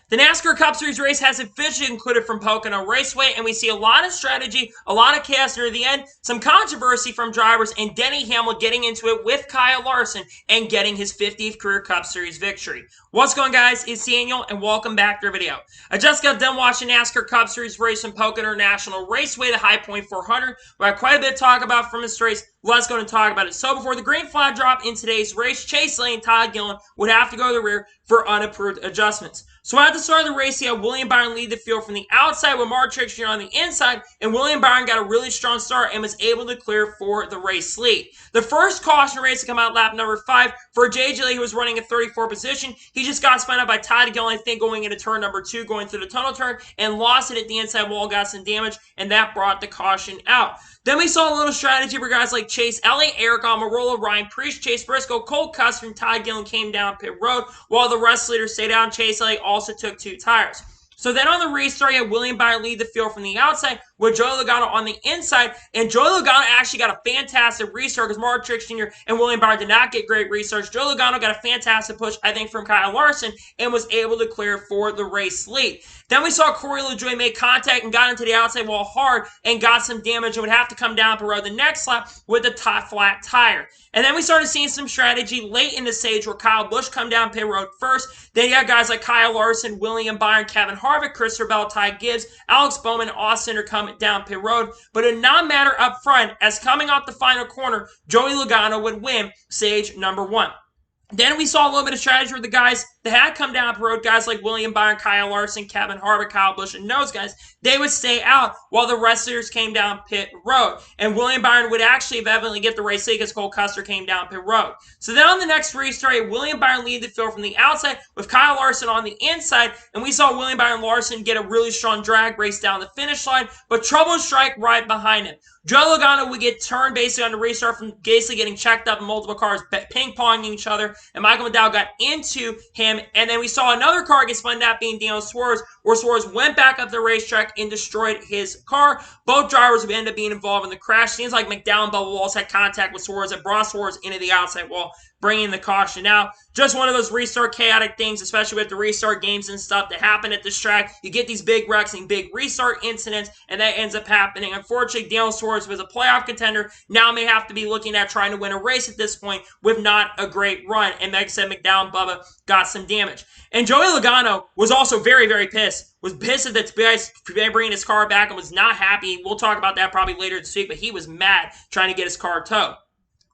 The NASCAR Cup Series race has officially concluded from Pocono Raceway, and we see a lot of strategy, a lot of chaos near the end, some controversy from drivers, and Denny Hamlin getting into it with Kyle Larson and getting his 50th career Cup Series victory. What's going on, guys? It's Daniel, and welcome back to the video. I just got done watching NASCAR Cup Series race in Pocono National Raceway, the High Point 400. We had quite a bit to talk about from this race. Let's go and talk about it. So before the green flag drop in today's race, Chase Elliott and Todd Gillen would have to go to the rear for unapproved adjustments. So at the start of the race, you had William Byron lead the field from the outside with Mark Trixter on the inside, and William Byron got a really strong start and was able to clear for the race lead. The first caution race to come out lap number 5 for JJ Lee, who was running a 34 position. He just got spun out by Todd Gillen, I think, going into turn number 2, going through the tunnel turn, and lost it at the inside wall, got some damage, and that brought the caution out. Then we saw a little strategy for guys like Chase Elliott, Eric Almirola, Ryan Preece, Chase Briscoe, Cole Custer, and Todd Gillen came down pit road, while the rest leaders stayed out. Chase Elliott also took 2 tires. So then on the restart, you had William Byron lead the field from the outside with Joey Logano on the inside. And Joey Logano actually got a fantastic restart because Mark Trixter Jr. and William Byron did not get great restarts. Joey Logano got a fantastic push, I think, from Kyle Larson and was able to clear for the race lead. Then we saw Corey LaJoie make contact and got into the outside wall hard and got some damage and would have to come down the road the next lap with a top flat tire. And then we started seeing some strategy late in the stage where Kyle Busch come down pit road first. Then you had guys like Kyle Larson, William Byron, Kevin Harvick, Christopher Bell, Ty Gibbs, Alex Bowman, and Austin are coming down pit road. But it did not matter up front, as coming off the final corner, Joey Logano would win stage number 1. Then we saw a little bit of strategy with the guys that had come down the road, guys like William Byron, Kyle Larson, Kevin Harvick, Kyle Busch, and those guys. They would stay out while the wrestlers came down pit road. And William Byron would actually eventually get the race lead because Cole Custer came down pit road. So then on the next restart, William Byron lead the field from the outside with Kyle Larson on the inside. And we saw William Byron Larson get a really strong drag race down the finish line, but trouble would strike right behind him. Joe Logano would get turned basically on the restart from basically getting checked up in multiple cars, ping-ponging each other, and Michael McDowell got into him, and then we saw another car get spun out, being Daniel Suarez, where Suarez went back up the racetrack and destroyed his car. Both drivers would end up being involved in the crash. Seems like McDowell and Bubba Wallace had contact with Suarez and brought Suarez into the outside wall, bringing the caution out. Just one of those restart chaotic things, especially with the restart games and stuff that happen at this track. You get these big wrecks and big restart incidents, and that ends up happening. Unfortunately, Daniel Suarez was a playoff contender. Now may have to be looking at trying to win a race at this point with not a great run. And like I said, McDowell and Bubba got some damage. And Joey Logano was also very, very pissed. Was pissed at the guys bringing his car back and was not happy. We'll talk about that probably later this week, but he was mad trying to get his car towed.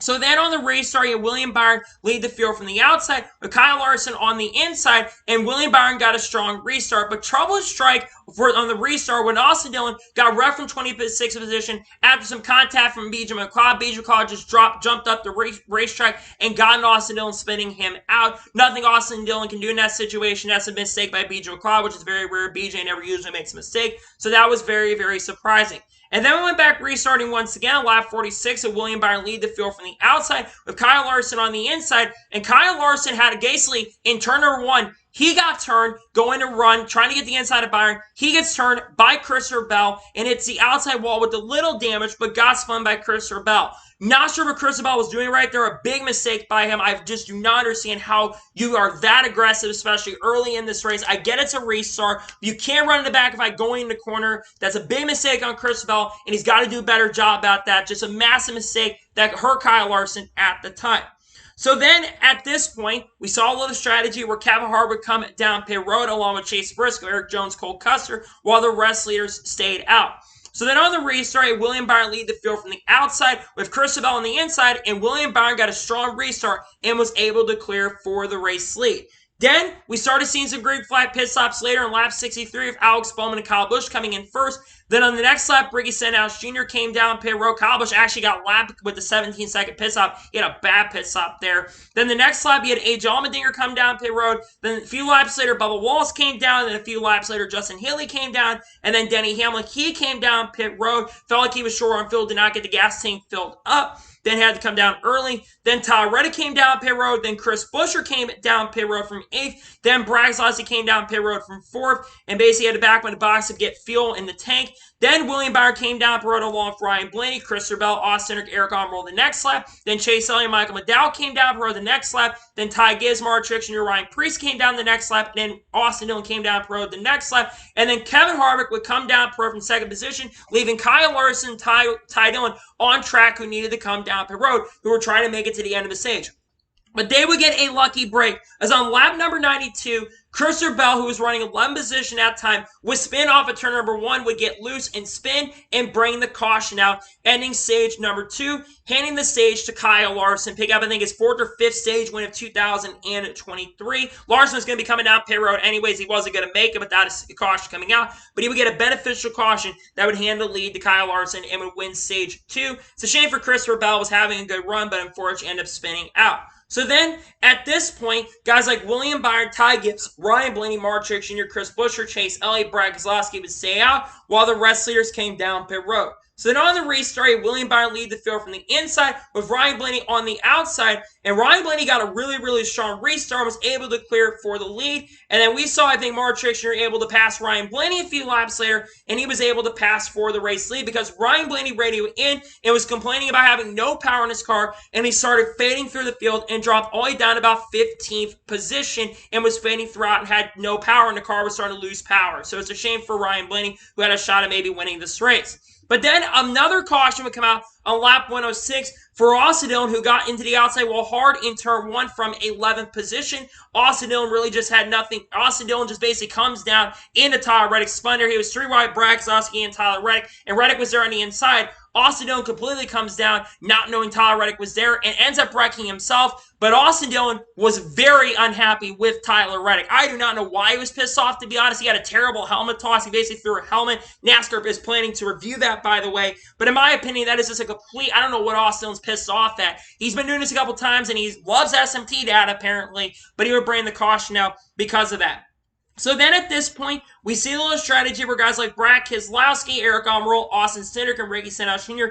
So then on the restart, you had William Byron lead the field from the outside with Kyle Larson on the inside, and William Byron got a strong restart. But trouble strike on the restart when Austin Dillon got wrecked from 26th position after some contact from BJ McLeod. BJ McLeod just jumped up the racetrack and got an Austin Dillon, spinning him out. Nothing Austin Dillon can do in that situation. That's a mistake by BJ McLeod, which is very rare. BJ never usually makes a mistake. So that was very, very surprising. And then we went back restarting once again on lap 46, and William Byron lead the field from the outside with Kyle Larson on the inside. And Kyle Larson had basically in turn number 1, he got turned, going to run, trying to get the inside of Byron. He gets turned by Christopher Bell and hits the outside wall with a little damage, but got spun by Christopher Bell. Not sure what Christopher Bell was doing right there. A big mistake by him. I just do not understand how you are that aggressive, especially early in this race. I get it's a restart. You can't run in the back if I go in the corner. That's a big mistake on Christopher Bell, and he's got to do a better job about that. Just a massive mistake that hurt Kyle Larson at the time. So then, at this point, we saw a little strategy where Kevin Harvick would come down pit road along with Chase Briscoe, Eric Jones, Cole Custer, while the rest leaders stayed out. So then on the restart, William Byron lead the field from the outside with Christopher Bell on the inside, and William Byron got a strong restart and was able to clear for the race lead. Then we started seeing some green flag pit stops later in lap 63 with Alex Bowman and Kyle Busch coming in first. Then on the next lap, Ricky Stenhouse Jr. came down pit road. Kyle Busch actually got lapped with the 17-second pit stop. He had a bad pit stop there. Then the next lap, you had AJ Allmendinger come down pit road. Then a few laps later, Bubba Wallace came down. Then a few laps later, Justin Haley came down. And then Denny Hamlin, he came down pit road. Felt like he was short on fuel, did not get the gas tank filled up. Then had to come down early. Then Todd Reddick came down pit road. Then Chris Buescher came down pit road from 8th. Then Brad Keselowski came down pit road from 4th. And basically had to back in the box to get fuel in the tank. Then William Byron came down pit road along with Ryan Blaney, Christopher Bell, Austin Cindric, Eric Almirola the next lap. Then Chase Elliott, Michael McDowell came down pit road the next lap. Then Ty Gibbs, Mark Truex Jr., Ryan Preece came down the next lap. Then Austin Dillon came down pit road the next lap. And then Kevin Harvick would come down pit road from second position, leaving Kyle Larson, Ty Dillon on track who needed to come down pit road, who were trying to make it to the end of the stage. But they would get a lucky break, as on lap number 92, Christopher Bell, who was running 11th position at that time, would spin off at turn number 1, would get loose and spin and bring the caution out, ending stage number 2, handing the stage to Kyle Larson. Pick up, I think, his 4th or 5th stage win of 2023. Larson was going to be coming down pit road anyways. He wasn't going to make it without a caution coming out, but he would get a beneficial caution that would hand the lead to Kyle Larson and would win stage 2. It's a shame for Christopher Bell, was having a good run, but unfortunately ended up spinning out. So then, at this point, guys like William Byron, Ty Gibbs, Ryan Blaney, Mark Truex Jr., Chris Buescher, Chase Elliott, Brad Keselowski would stay out, while the rest leaders came down pit road. So then on the restart, William Byron lead the field from the inside with Ryan Blaney on the outside. And Ryan Blaney got a really, really strong restart, was able to clear for the lead. And then we saw, I think, Mark Truex Jr. able to pass Ryan Blaney a few laps later, and he was able to pass for the race lead because Ryan Blaney radioed in and was complaining about having no power in his car, and he started fading through the field and dropped all the way down to about 15th position and was fading throughout and had no power, and the car was starting to lose power. So it's a shame for Ryan Blaney, who had a shot at maybe winning this race. But then another caution would come out on lap 106 for Austin Dillon, who got into the outside wall hard in turn 1 from 11th position. Austin Dillon really just had nothing. Austin Dillon just basically comes down into Tyler Reddick's Splendor. He was 3 wide, Brad Keselowski and Tyler Reddick, and Reddick was there on the inside. Austin Dillon completely comes down, not knowing Tyler Reddick was there, and ends up wrecking himself. But Austin Dillon was very unhappy with Tyler Reddick. I do not know why he was pissed off, to be honest. He had a terrible helmet toss. He basically threw a helmet. NASCAR is planning to review that, by the way. But in my opinion, that is just a complete, I don't know what Austin Dillon's pissed off at. He's been doing this a couple times, and he loves SMT data, apparently. But he would bring the caution out because of that. So then at this point, we see a little strategy where guys like Brad Keselowski, Eric Almirola, Austin Cindric, and Ricky Stenhouse Jr.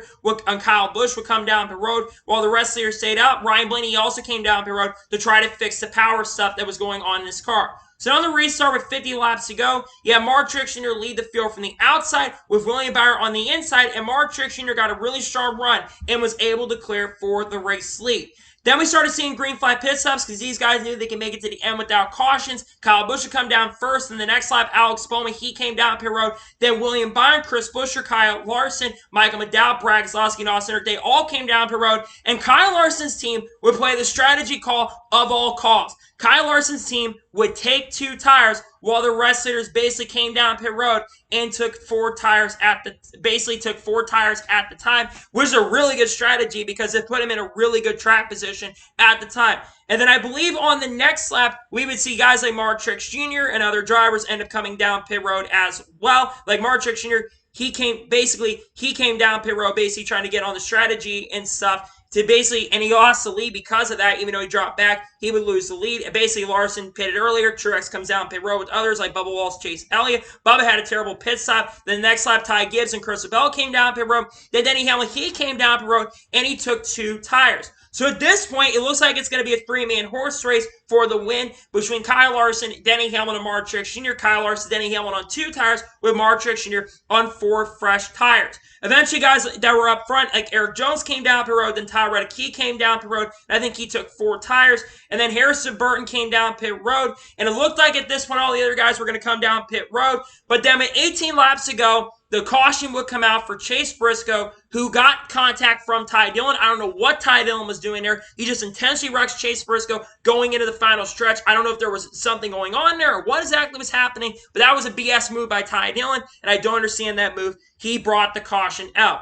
And Kyle Busch would come down pit road while the rest of the leaders stayed out. Ryan Blaney also came down pit road to try to fix the power stuff that was going on in his car. So on the restart with 50 laps to go, you have Mark Truex Jr. lead the field from the outside with William Byron on the inside, and Mark Truex Jr. got a really strong run and was able to clear for the race lead. Then we started seeing green flag pit stops because these guys knew they could make it to the end without cautions. Kyle Busch would come down first. In the next lap, Alex Bowman, he came down pit road. Then William Byron, Chris Buescher, Kyle Larson, Michael McDowell, Brad Keselowski, and Austin Cindric, they all came down pit road. And Kyle Larson's team would play the strategy call of all calls. Kyle Larson's team would take 2 tires while the rest leaders basically came down pit road and took 4 tires at the time, which is a really good strategy because it put him in a really good track position at the time. And then I believe on the next lap, we would see guys like Mark Truex Jr. and other drivers end up coming down pit road as well. Like Mark Truex Jr., he came down pit road basically trying to get on the strategy and stuff. And he lost the lead because of that. Even though he dropped back, he would lose the lead. And basically, Larson pitted earlier. Truex comes down pit road with others like Bubba Wallace, Chase Elliott. Bubba had a terrible pit stop. Then the next lap, Ty Gibbs and Christopher Bell came down pit road. Then Denny Hamlin, he came down pit road, and he took 2 tires. So at this point, it looks like it's going to be a 3-man horse race for the win between Kyle Larson, Denny Hamlin, and Mark Truex Jr. Kyle Larson, Denny Hamlin on 2 tires with Mark Truex Jr. on 4 fresh tires. Eventually, guys that were up front, like Eric Jones came down pit road, then Tyler Reddick, he came down pit road, and I think he took 4 tires. And then Harrison Burton came down pit road, and it looked like at this point all the other guys were going to come down pit road. But then with 18 laps to go, the caution would come out for Chase Briscoe, who got contact from Ty Dillon. I don't know what Ty Dillon was doing there. He just intentionally wrecks Chase Briscoe going into the final stretch. I don't know if there was something going on there or what exactly was happening, but that was a BS move by Ty Dillon, and I don't understand that move. He brought the caution out.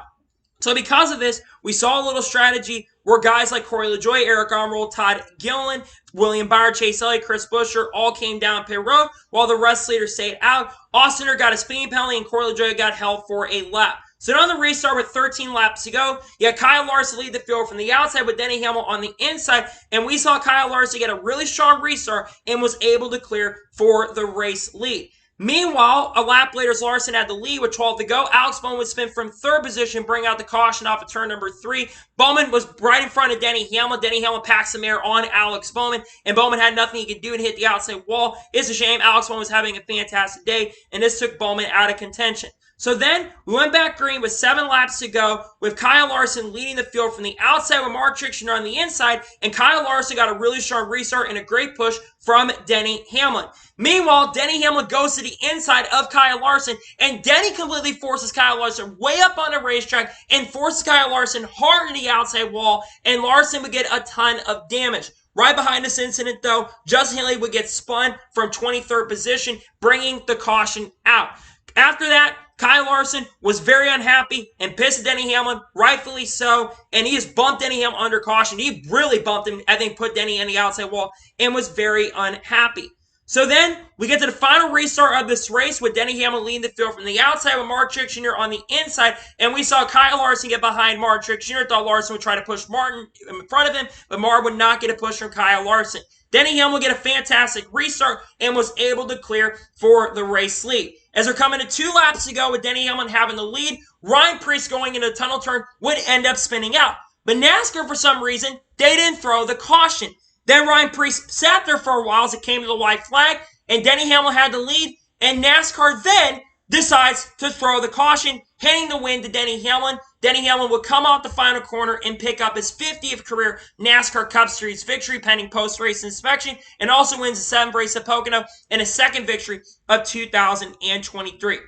So because of this, we saw a little strategy where guys like Corey LaJoie, Eric Almirola, Todd Gilliland, William Byron, Chase Elliott, Chris Buescher all came down pit road while the rest leaders stayed out. Austin got a speeding penalty and Corey LaJoie got held for a lap. So on the restart with 13 laps to go, you had Kyle Larson lead the field from the outside with Denny Hamlin on the inside, and we saw Kyle Larson get a really strong restart and was able to clear for the race lead. Meanwhile, a lap later, Larson had the lead with 12 to go. Alex Bowman would spin from 3rd position, bring out the caution off of turn number 3. Bowman was right in front of Denny Hamlin. Denny Hamlin packs some air on Alex Bowman, and Bowman had nothing he could do to hit the outside wall. It's a shame. Alex Bowman was having a fantastic day, and this took Bowman out of contention. So then we went back green with 7 laps to go, with Kyle Larson leading the field from the outside with Mark Trixner on the inside, and Kyle Larson got a really strong restart and a great push from Denny Hamlin. Meanwhile, Denny Hamlin goes to the inside of Kyle Larson, and Denny completely forces Kyle Larson way up on the racetrack and forces Kyle Larson hard into the outside wall, and Larson would get a ton of damage. Right behind this incident, though, Justin Haley would get spun from 23rd position, bringing the caution out. After that, Kyle Larson was very unhappy and pissed at Denny Hamlin, rightfully so, and he just bumped Denny Hamlin under caution. He really bumped him, I think put Denny in the outside wall, and was very unhappy. So then, we get to the final restart of this race with Denny Hamlin leading the field from the outside with Mark Trixner on the inside, and we saw Kyle Larson get behind Mark Trixner. Thought Larson would try to push Martin in front of him, but Martin would not get a push from Kyle Larson. Denny Hamlin would get a fantastic restart and was able to clear for the race lead. As we're coming to 2 laps to go with Denny Hamlin having the lead, Ryan Preece going into the tunnel turn would end up spinning out. But NASCAR, for some reason, they didn't throw the caution. Then Ryan Preece sat there for a while as it came to the white flag, and Denny Hamlin had the lead, and NASCAR then decides to throw the caution, handing the win to Denny Hamlin. Denny Hamlin would come out the final corner and pick up his 50th career NASCAR Cup Series victory pending post-race inspection, and also wins the 7th race at Pocono and his 2nd victory of 2023.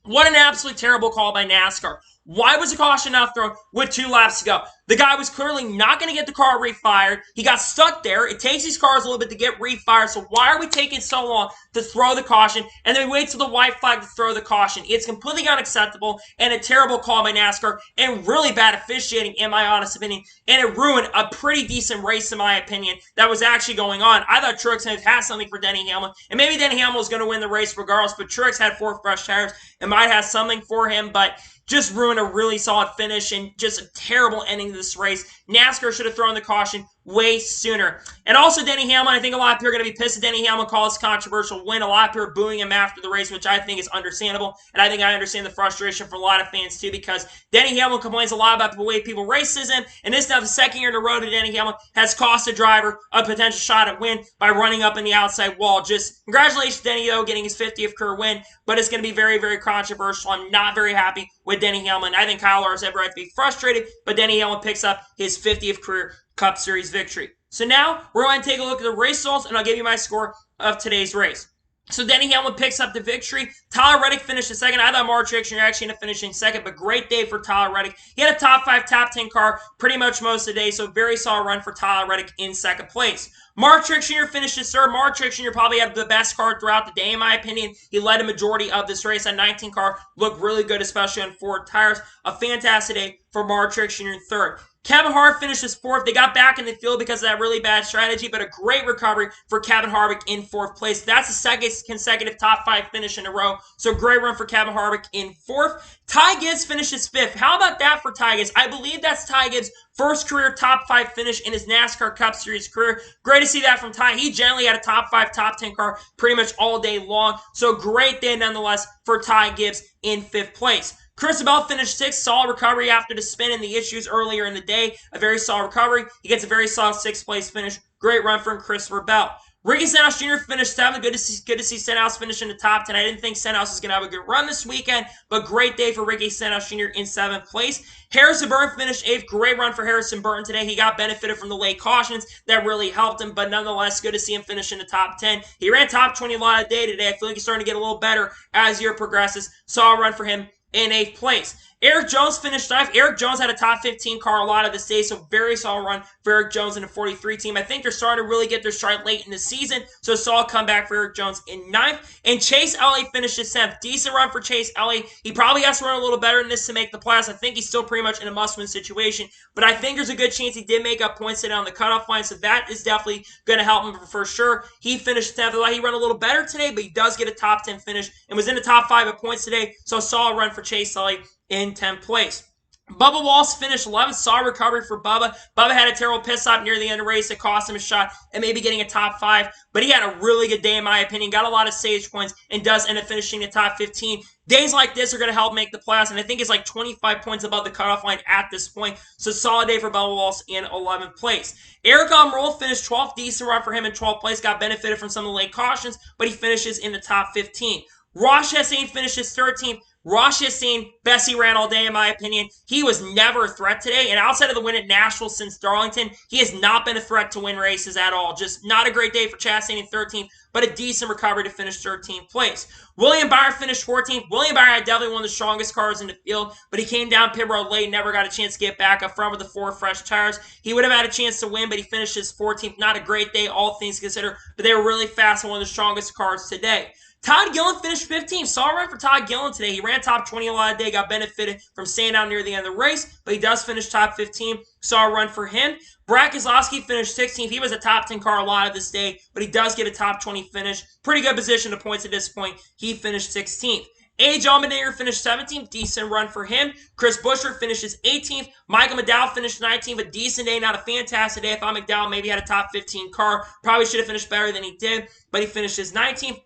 What an absolutely terrible call by NASCAR. Why was the caution not thrown with 2 laps to go? The guy was clearly not going to get the car refired. He got stuck there. It takes these cars a little bit to get refired, so why are we taking so long to throw the caution and then we wait till the white flag to throw the caution? It's completely unacceptable and a terrible call by NASCAR and really bad officiating in my honest opinion, and it ruined a pretty decent race in my opinion that was actually going on. I thought Truex had something for Denny Hamlin, and maybe Denny Hamlin was going to win the race regardless, but Truex had 4 fresh tires and might have something for him, but just ruined a really solid finish and just a terrible ending to this race. NASCAR should have thrown the caution way sooner. And also Denny Hamlin, I think a lot of people are going to be pissed at Denny Hamlin call this controversial win. A lot of people are booing him after the race, which I think is understandable. And I think I understand the frustration for a lot of fans too, because Denny Hamlin complains a lot about the way people racism, and this is now the 2nd year in a row that Denny Hamlin has cost a driver a potential shot at win by running up in the outside wall. Just congratulations Denny, though, getting his 50th career win, but it's going to be very, very controversial. I'm not very happy with Denny Hamlin. I think Kyle Larson ever had to be frustrated, but Denny Hamlin picks up his 50th career Cup Series victory. So now we're going to take a look at the race results, and I'll give you my score of today's race. So Denny Hamlin picks up the victory. Tyler Reddick finished in 2nd. I thought Mark Trixner actually ended up finishing 2nd, but great day for Tyler Reddick. He had a top 5, top 10 car pretty much most of the day, so very solid run for Tyler Reddick in 2nd place. Mark Trixner finished his 3rd. Mark Trixner probably had the best car throughout the day, in my opinion. He led a majority of this race. That 19 car looked really good, especially on Ford tires. A fantastic day for Mark Trixner in 3rd. Kevin Harvick finishes 4th. They got back in the field because of that really bad strategy, but a great recovery for Kevin Harvick in 4th place. That's the 2nd consecutive top 5 finish in a row, so great run for Kevin Harvick in 4th. Ty Gibbs finishes 5th. How about that for Ty Gibbs? I believe that's Ty Gibbs' first career top 5 finish in his NASCAR Cup Series career. Great to see that from Ty. He generally had a top 5, top 10 car pretty much all day long, so great day nonetheless for Ty Gibbs in 5th place. Chris Bell finished 6th, solid recovery after the spin and the issues earlier in the day. A very solid recovery. He gets a very solid 6th place finish. Great run from Christopher Bell. Ricky Stenhouse Jr. finished 7th. Good to see Stenhouse finish in the top 10. I didn't think Stenhouse was going to have a good run this weekend, but great day for Ricky Stenhouse Jr. in 7th place. Harrison Burton finished 8th. Great run for Harrison Burton today. He got benefited from the late cautions. That really helped him, but nonetheless, good to see him finish in the top 10. He ran top 20 a lot of day today. I feel like he's starting to get a little better as the year progresses. Solid run for him in 8th place. Eric Jones finished 9th. Eric Jones had a top 15 car a lot of this day, so very solid run for Eric Jones in the 43 team. I think they're starting to really get their stride late in the season, so solid comeback for Eric Jones in 9th. And Chase Elliott finished 7th. Decent run for Chase Elliott. He probably has to run a little better than this to make the playoffs. I think he's still pretty much in a must-win situation, but I think there's a good chance he did make up points today on the cutoff line, so that is definitely going to help him for sure. He finished 10th. He ran a little better today, but he does get a top 10 finish and was in the top 5 at points today, so solid run for Chase Elliott in 10th place. Bubba Wallace finished 11th. Solid recovery for Bubba. Bubba had a terrible pit stop near the end of the race that cost him a shot and maybe getting a top 5, but he had a really good day in my opinion. Got a lot of stage points and does end up finishing the top 15. Days like this are going to help make the playoffs, and I think it's like 25 points above the cutoff line at this point. So solid day for Bubba Wallace in 11th place. Eric Almirola finished 12th. Decent run for him in 12th place. Got benefited from some of the late cautions, but he finishes in the top 15. Ross Chastain finishes 13th. Ross Chastain, best he ran all day in my opinion. He was never a threat today, and outside of the win at Nashville since Darlington, he has not been a threat to win races at all. Just not a great day for Chastain in 13th, but a decent recovery to finish 13th place. William Byron finished 14th. William Byron had definitely one of the strongest cars in the field, but he came down pit road late, never got a chance to get back up front with the 4 fresh tires. He would have had a chance to win, but he finished his 14th. Not a great day, all things considered, but they were really fast and one of the strongest cars today. Todd Gillen finished 15th. Saw a run for Todd Gillen today. He ran top 20 a lot of day, got benefited from staying out near the end of the race, but he does finish top 15. Saw a run for him. Brad Keselowski finished 16th. He was a top 10 car a lot of this day, but he does get a top 20 finish. Pretty good position to points at this point. He finished 16th. A.J. Allmendinger finished 17th. Decent run for him. Chris Buescher finishes 18th. Michael McDowell finished 19th. A decent day, not a fantastic day. I thought McDowell maybe had a top 15 car. Probably should have finished better than he did, but he finishes 19th.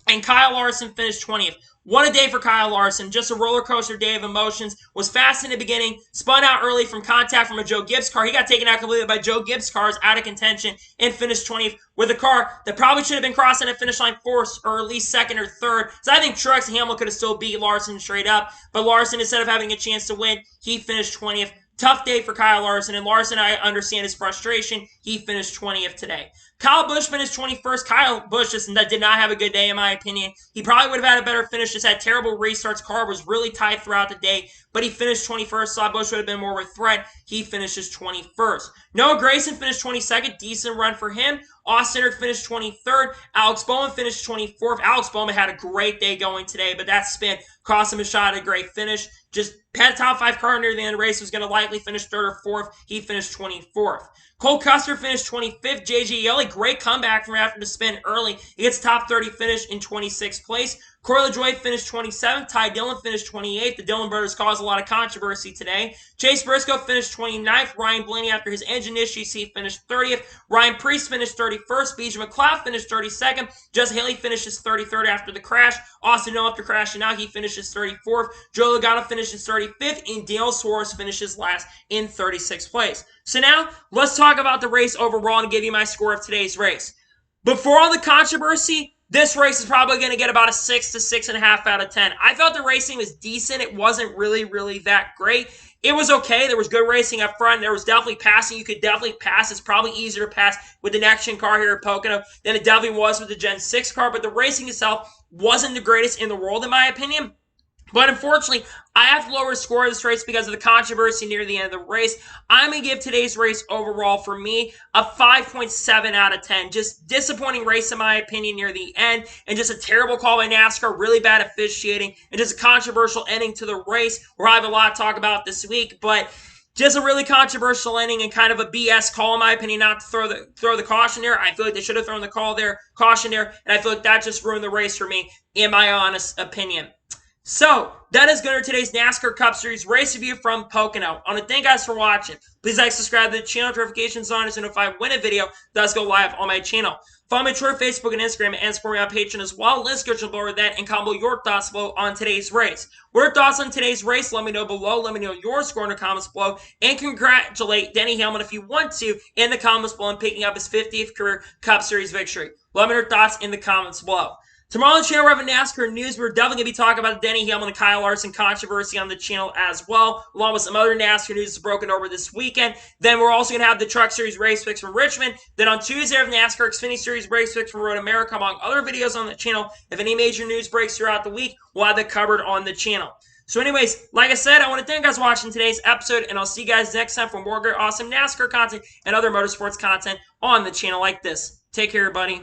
And Kyle Larson finished 20th. What a day for Kyle Larson. Just a roller coaster day of emotions. Was fast in the beginning. Spun out early from contact from a Joe Gibbs car. He got taken out completely by Joe Gibbs cars out of contention and finished 20th with a car that probably should have been crossing a finish line first or at least second or third. So I think Truex and Hamlin could have still beat Larson straight up. But Larson, instead of having a chance to win, he finished 20th. Tough day for Kyle Larson, and Larson, I understand his frustration. He finished 20th today. Kyle Busch finished 21st. Kyle Busch just did not have a good day, in my opinion. He probably would have had a better finish, just had terrible restarts. Car was really tight throughout the day, but he finished 21st. Saw Busch would have been more of a threat. He finishes 21st. Noah Gragson finished 22nd. Decent run for him. Austin Cindric finished 23rd. Alex Bowman finished 24th. Alex Bowman had a great day going today, but that spin cost him a shot at a great finish. Just had a top 5 car near the end of the race. Was going to likely finish 3rd or 4th. He finished 24th. Cole Custer finished 25th. J.J. Yeley, great comeback from after the spin early. He gets top 30 finish in 26th place. Corey LaJoie finished 27th. Ty Dillon finished 28th. The Dillon brothers caused a lot of controversy today. Chase Briscoe finished 29th. Ryan Blaney, after his engine issues, he finished 30th. Ryan Preece finished 31st. BJ McLeod finished 32nd. Justin Haley finishes 33rd after the crash. Austin Noah, after crashing out, he finishes 34th. Joe Logano finishes 35th. And Daniel Suarez finishes last in 36th place. So now, let's talk about the race overall and give you my score of today's race. Before all the controversy, this race is probably going to get about a 6 to 6.5 out of 10. I thought the racing was decent. It wasn't really that great. It was okay. There was good racing up front. There was definitely passing. You could definitely pass. It's probably easier to pass with the next-gen car here at Pocono than it definitely was with the Gen 6 car. But the racing itself wasn't the greatest in the world, in my opinion. But unfortunately, I have to lower the score of this race because of the controversy near the end of the race. I'm going to give today's race overall, for me, a 5.7 out of 10. Just disappointing race, in my opinion, near the end. And just a terrible call by NASCAR, really bad officiating, and just a controversial ending to the race, where I have a lot to talk about this week. But just a really controversial ending and kind of a BS call, in my opinion, not to throw the caution there. I feel like they should have thrown the caution there, and I feel like that just ruined the race for me, in my honest opinion. So, that is going to today's NASCAR Cup Series race review from Pocono. I want to thank you guys for watching. Please like, subscribe to the channel, notifications on, so if I win a video, does go live on my channel. Follow me on Twitter, Facebook, and Instagram, and support me on Patreon as well. Let's go below that and comment your thoughts below on today's race. What are your thoughts on today's race? Let me know below. Let me know your score in the comments below. And congratulate Denny Hamlin, if you want to, in the comments below, on picking up his 50th career Cup Series victory. Let me know your thoughts in the comments below. Tomorrow on the channel, we have a NASCAR news. We're definitely going to be talking about the Denny Hamlin and Kyle Larson controversy on the channel as well, along with some other NASCAR news that's broken over this weekend. Then we're also going to have the Truck Series race picks from Richmond. Then on Tuesday, we have NASCAR Xfinity Series race picks from Road America, among other videos on the channel. If any major news breaks throughout the week, we'll have that covered on the channel. So anyways, like I said, I want to thank you guys for watching today's episode, and I'll see you guys next time for more great, awesome NASCAR content and other motorsports content on the channel like this. Take care, everybody.